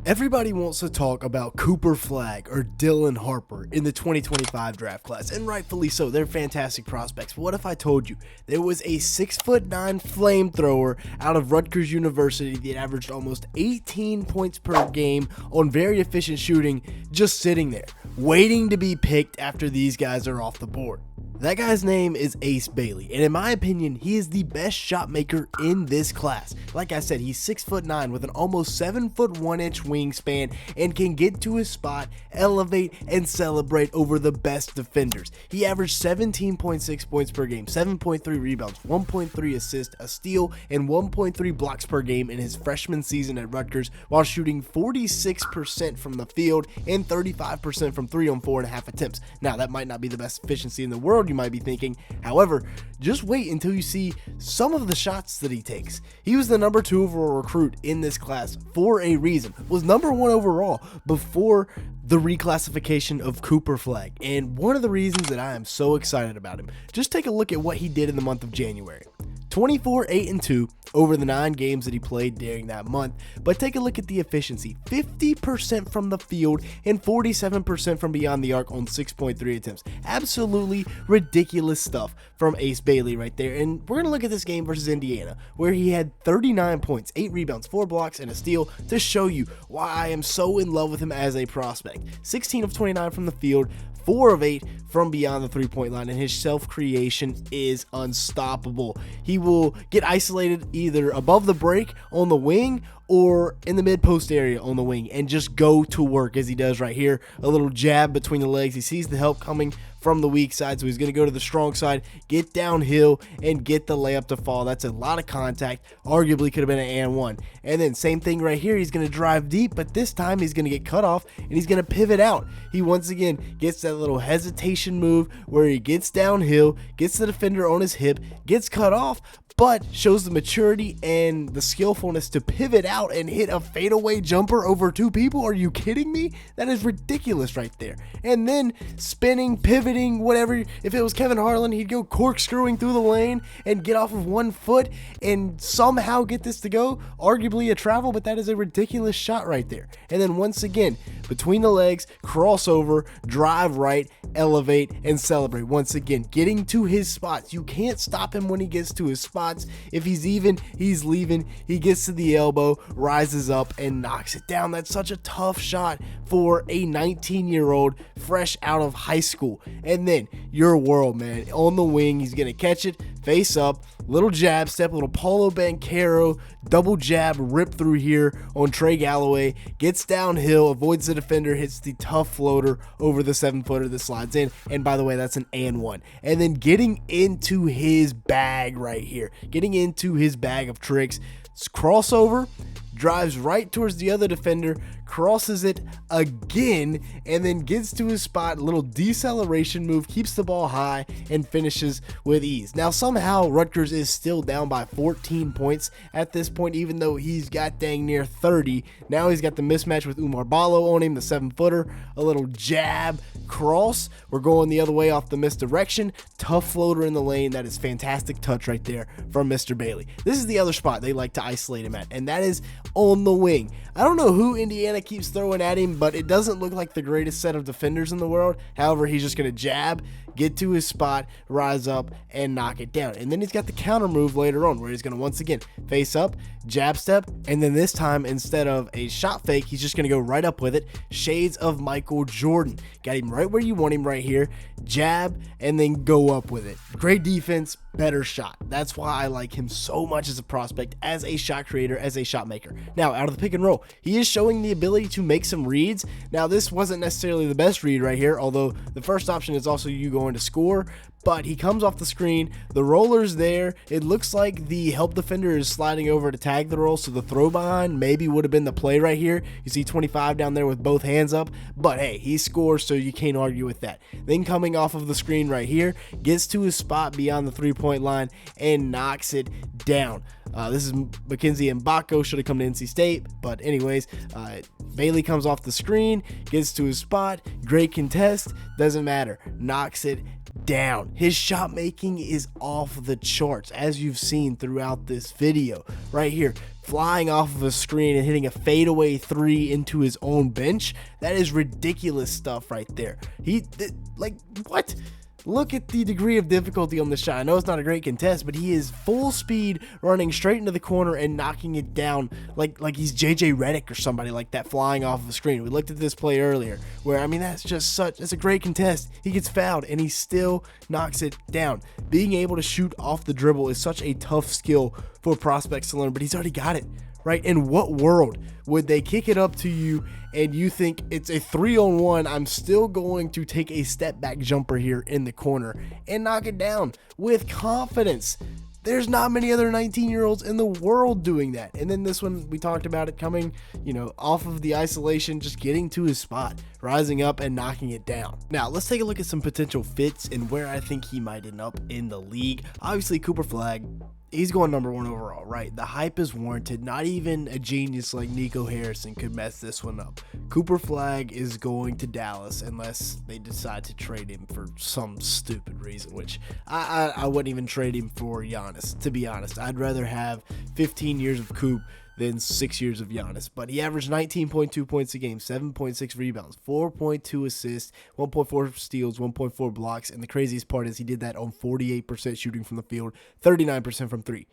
Everybody wants to talk about Cooper Flagg or Dylan Harper in the 2025 draft class, and rightfully so. They're fantastic prospects. But what if I told you there was a 6'9" flamethrower out of Rutgers University that averaged almost 18 points per game on very efficient shooting, just sitting there, waiting to be picked after these guys are off the board? That guy's name is Ace Bailey, and in my opinion, he is the best shot maker in this class. Like I said, he's 6'9" with an almost 7'1" wingspan and can get to his spot, elevate, and celebrate over the best defenders. He averaged 17.6 points per game, 7.3 rebounds, 1.3 assists, a steal, and 1.3 blocks per game in his freshman season at Rutgers, while shooting 46% from the field and 35% from 3 on 4.5 attempts. Now, that might not be the best efficiency in the world, you might be thinking. However, just wait until you see some of the shots that he takes. He was the number 2 overall recruit in this class for a reason. Was number 1 overall before the reclassification of Cooper Flagg. And one of the reasons that I am so excited about him, just take a look at what he did in the month of January. 24, 8, and 2 over the 9 games that he played during that month. But take a look at the efficiency. 50% from the field and 47% from beyond the arc on 6.3 attempts. Absolutely ridiculous stuff from Ace Bailey right there. And we're going to look at this game versus Indiana, where he had 39 points, 8 rebounds, 4 blocks, and a steal to show you why I am so in love with him as a prospect. 16 of 29 from the field, 4 of 8 from beyond the three-point line, and his self-creation is unstoppable. He will get isolated either above the break on the wing or in the mid-post area on the wing and just go to work as he does right here. A little jab between the legs. He sees the help coming from the weak side, so he's going to go to the strong side, get downhill, and get the layup to fall. That's a lot of contact. Arguably could have been an and one. And then same thing right here. He's going to drive deep, but this time he's going to get cut off, and he's going to pivot out. He once again gets that little hesitation move where he gets downhill, gets the defender on his hip, gets cut off, but shows the maturity and the skillfulness to pivot out and hit a fadeaway jumper over 2 people. Are you kidding me? That is ridiculous right there. And then spinning, pivoting, whatever. If it was Kevin Harlan, he'd go corkscrewing through the lane and get off of 1 foot and somehow get this to go. Arguably a travel, but that is a ridiculous shot right there. And then once again, between the legs, crossover, drive right, elevate, and celebrate. Once again, getting to his spots. You can't stop him when he gets to his spots. If he's even, he's leaving. He gets to the elbow, rises up, and knocks it down. That's such a tough shot for a 19-year-old fresh out of high school. And then your world, man. On the wing, he's going to catch it, face up, little jab step, little Paulo Banchero, double jab, rip through here on Trey Galloway, gets downhill, avoids the defender, hits the tough floater over the 7-footer that slides in. And by the way, that's an and one. And then getting into his bag right here, getting into his bag of tricks, crossover, drives right towards the other defender, crosses it again, and then gets to his spot, a little deceleration move, keeps the ball high, and finishes with ease. Now, somehow, Rutgers is still down by 14 points at this point, even though he's got dang near 30. Now he's got the mismatch with Umar Ballo on him, the 7-footer, a little jab, cross. We're going the other way off the misdirection. Tough floater in the lane. That is fantastic touch right there from Mr. Bailey. This is the other spot they like to isolate him at, and that is on the wing. I don't know who Indiana keeps throwing at him, but it doesn't look like the greatest set of defenders in the world. However, he's just going to jab, get to his spot, rise up, and knock it down. And then he's got the counter move later on where he's going to once again face up, jab step, and then this time instead of a shot fake, he's just going to go right up with it. Shades of Michael Jordan. Got him right where you want him right here. Jab, and then go up with it. Great defense, better shot. That's why I like him so much as a prospect, as a shot creator, as a shot maker. Now, out of the pick and roll, he is showing the ability to make some reads. Now, this wasn't necessarily the best read right here, although the first option is also you going to score, but he comes off the screen, the roller's there, it looks like the help defender is sliding over to tag the roll, so the throw behind maybe would have been the play right here. You see 25 down there with both hands up, but hey, he scores, so you can't argue with that. Then coming off of the screen right here, gets to his spot beyond the three-point line and knocks it down. This is Mackenzie Mbako, should have come to NC State, but anyways, Bailey comes off the screen, gets to his spot, great contest, doesn't matter, knocks it down. His shot making is off the charts, as you've seen throughout this video. Right here, flying off of a screen and hitting a fadeaway three into his own bench. That is ridiculous stuff right there. Like, what? Look at the degree of difficulty on the shot. I know it's not a great contest, but he is full speed running straight into the corner and knocking it down like he's JJ Redick or somebody like that, flying off of the screen. We looked at this play earlier where, I mean, that's a great contest. He gets fouled and he still knocks it down. Being able to shoot off the dribble is such a tough skill for prospects to learn, but he's already got it. Right? In what world would they kick it up to you and you think it's a 3-on-1? I'm still going to take a step back jumper here in the corner and knock it down with confidence. There's not many other 19-year-olds in the world doing that. And then this one, we talked about it coming, off of the isolation, just getting to his spot, rising up and knocking it down. Now, let's take a look at some potential fits and where I think he might end up in the league. Obviously, Cooper Flagg, he's going number 1 overall, right? The hype is warranted. Not even a genius like Nico Harrison could mess this one up. Cooper Flagg is going to Dallas unless they decide to trade him for some stupid reason, which I wouldn't even trade him for Giannis, to be honest. I'd rather have 15 years of Coop than 6 years of Giannis. But he averaged 19.2 points a game, 7.6 rebounds, 4.2 assists, 1.4 steals, 1.4 blocks, and the craziest part is he did that on 48% shooting from the field, 39% from three.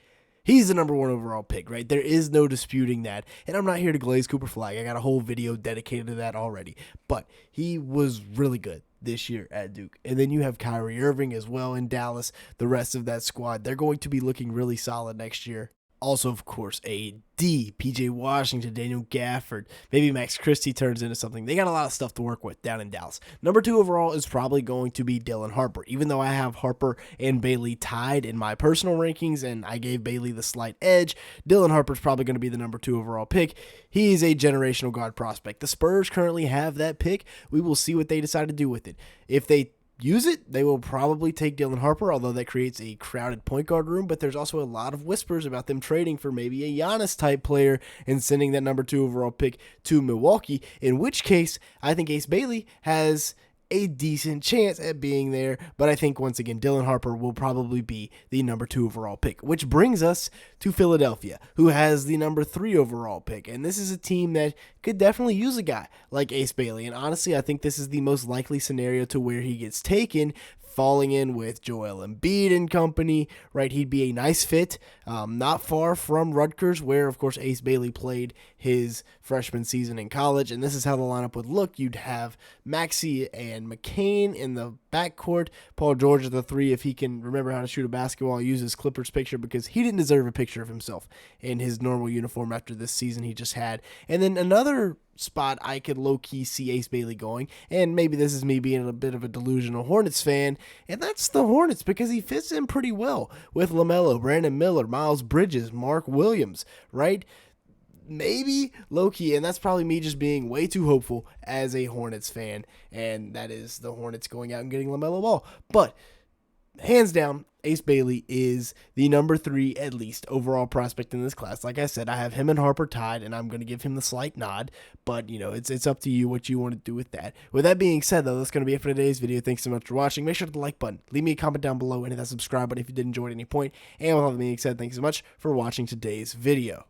He's the number 1 overall pick, right? There is no disputing that. And I'm not here to glaze Cooper Flagg. I got a whole video dedicated to that already. But he was really good this year at Duke. And then you have Kyrie Irving as well in Dallas. The rest of that squad, they're going to be looking really solid next year. Also, of course, AD, PJ Washington, Daniel Gafford, maybe Max Christie turns into something. They got a lot of stuff to work with down in Dallas. Number 2 overall is probably going to be Dylan Harper, even though I have Harper and Bailey tied in my personal rankings, and I gave Bailey the slight edge. Dylan Harper's probably going to be the number 2 overall pick. He's a generational guard prospect. The Spurs currently have that pick. We will see what they decide to do with it. If they use it, they will probably take Dylan Harper, although that creates a crowded point guard room, but there's also a lot of whispers about them trading for maybe a Giannis type player and sending that number 2 overall pick to Milwaukee, in which case I think Ace Bailey has a decent chance at being there, but I think once again Dylan Harper will probably be the number 2 overall pick, which brings us to Philadelphia, who has the number 3 overall pick, and this is a team that could definitely use a guy like Ace Bailey, and honestly I think this is the most likely scenario to where he gets taken, falling in with Joel Embiid and company, right? He'd be a nice fit, not far from Rutgers, where, of course, Ace Bailey played his freshman season in college, and this is how the lineup would look. You'd have Maxey and McCain in the backcourt, Paul George at the 3, if he can remember how to shoot a basketball. I'll use his Clippers picture because he didn't deserve a picture of himself in his normal uniform after this season he just had. And then another spot I could low-key see Ace Bailey going, and maybe this is me being a bit of a delusional Hornets fan, and that's the Hornets because he fits in pretty well with LaMelo, Brandon Miller, Miles Bridges, Mark Williams, right? Maybe low-key, and that's probably me just being way too hopeful as a Hornets fan, and that is the Hornets going out and getting LaMelo Ball. But hands down, Ace Bailey is the number 3, at least, overall prospect in this class. Like I said, I have him and Harper tied, and I'm going to give him the slight nod. But, it's up to you what you want to do with that. With that being said, though, that's going to be it for today's video. Thanks so much for watching. Make sure to hit the like button. Leave me a comment down below and hit that subscribe button if you did enjoy at any point. And with all that being said, thanks so much for watching today's video.